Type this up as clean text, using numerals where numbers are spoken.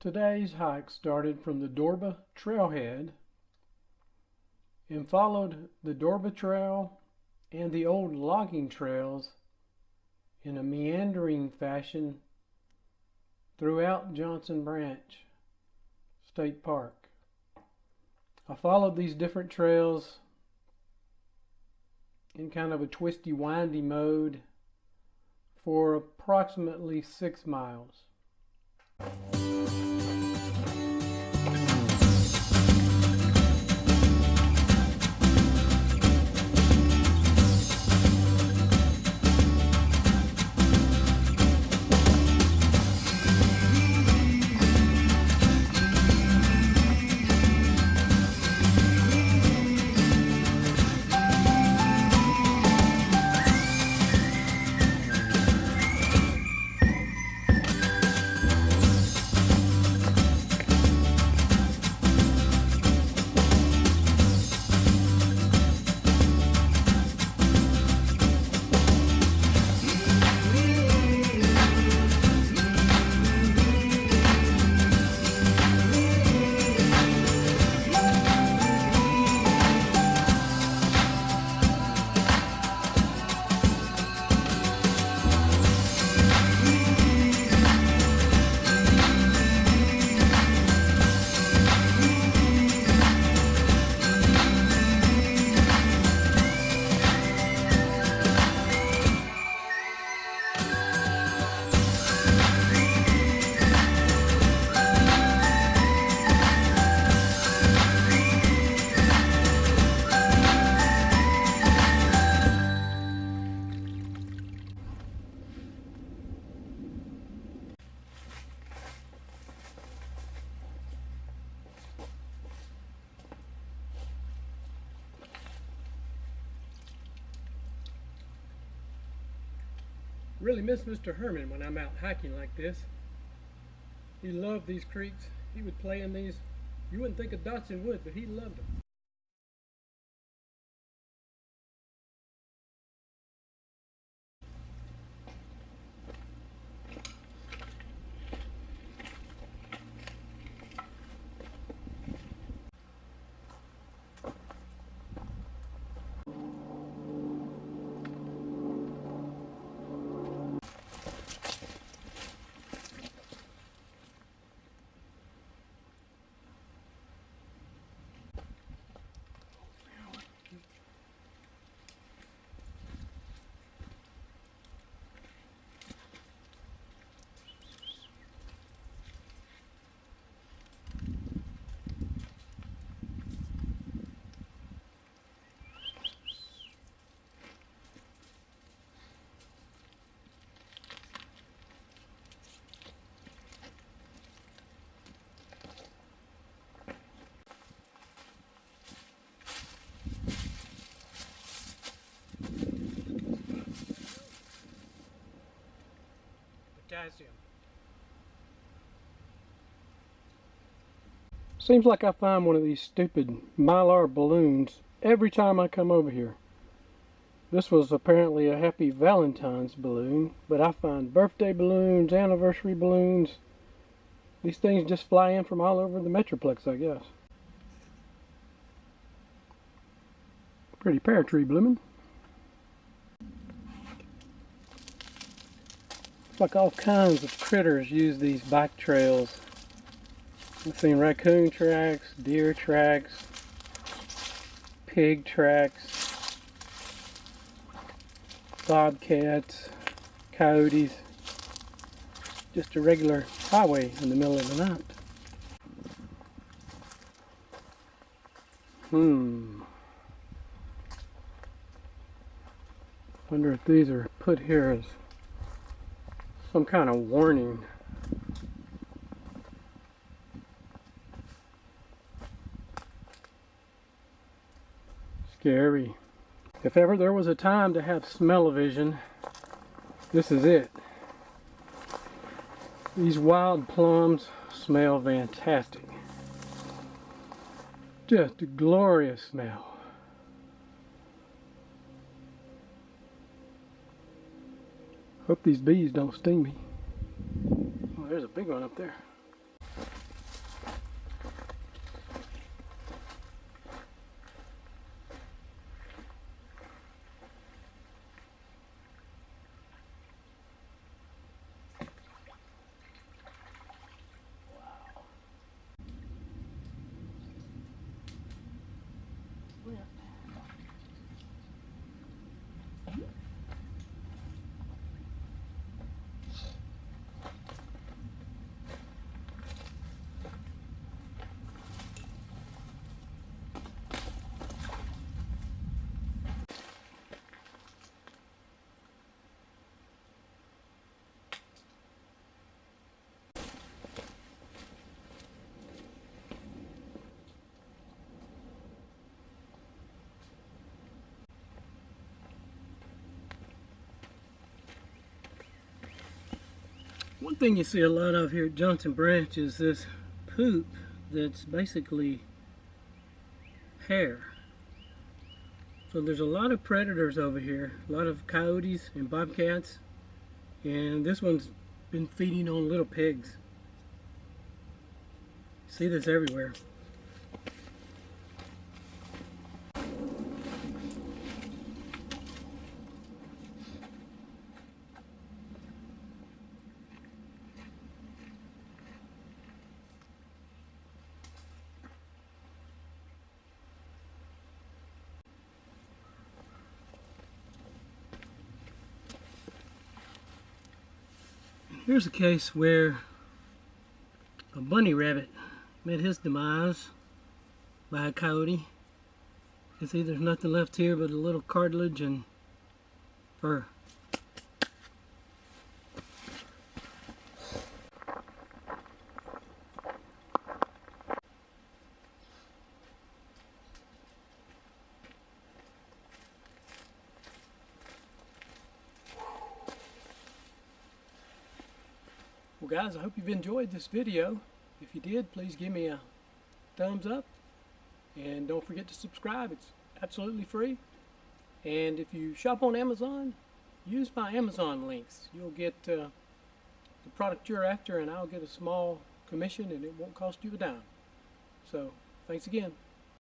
Today's hike started from the Dorba Trailhead and followed the Dorba Trail and the old logging trails in a meandering fashion throughout Johnson Branch State Park. I followed these different trails in kind of a twisty, windy mode for approximately 6 miles. Really miss Mr. Herman when I'm out hiking like this. He loved these creeks. He would play in these. You wouldn't think of Dotson would, but he loved them. Potassium. Seems like I find one of these stupid Mylar balloons every time I come over here. This was apparently a Happy Valentine's balloon, but I find birthday balloons, anniversary balloons. These things just fly in from all over the Metroplex, I guess. Pretty pear tree blooming. Looks like all kinds of critters use these bike trails. I've seen raccoon tracks, deer tracks, pig tracks, bobcats, coyotes. Just a regular highway in the middle of the night. Wonder if these are put here as some kind of warning. Scary. If ever there was a time to have smell-o-vision, this is it. These wild plums smell fantastic. Just a glorious smell. Hope these bees don't sting me. Oh, there's a big one up there. One thing you see a lot of here at Johnson Branch is this poop that's basically hair. So there's a lot of predators over here, a lot of coyotes and bobcats, and this one's been feeding on little pigs. See this everywhere. Here's a case where a bunny rabbit met his demise by a coyote. You see there's nothing left here but a little cartilage and fur. Well guys, I hope you've enjoyed this video. If you did, please give me a thumbs up and don't forget to subscribe. It's absolutely free. And if you shop on Amazon, use my Amazon links. You'll get the product you're after and I'll get a small commission and it won't cost you a dime. So thanks again.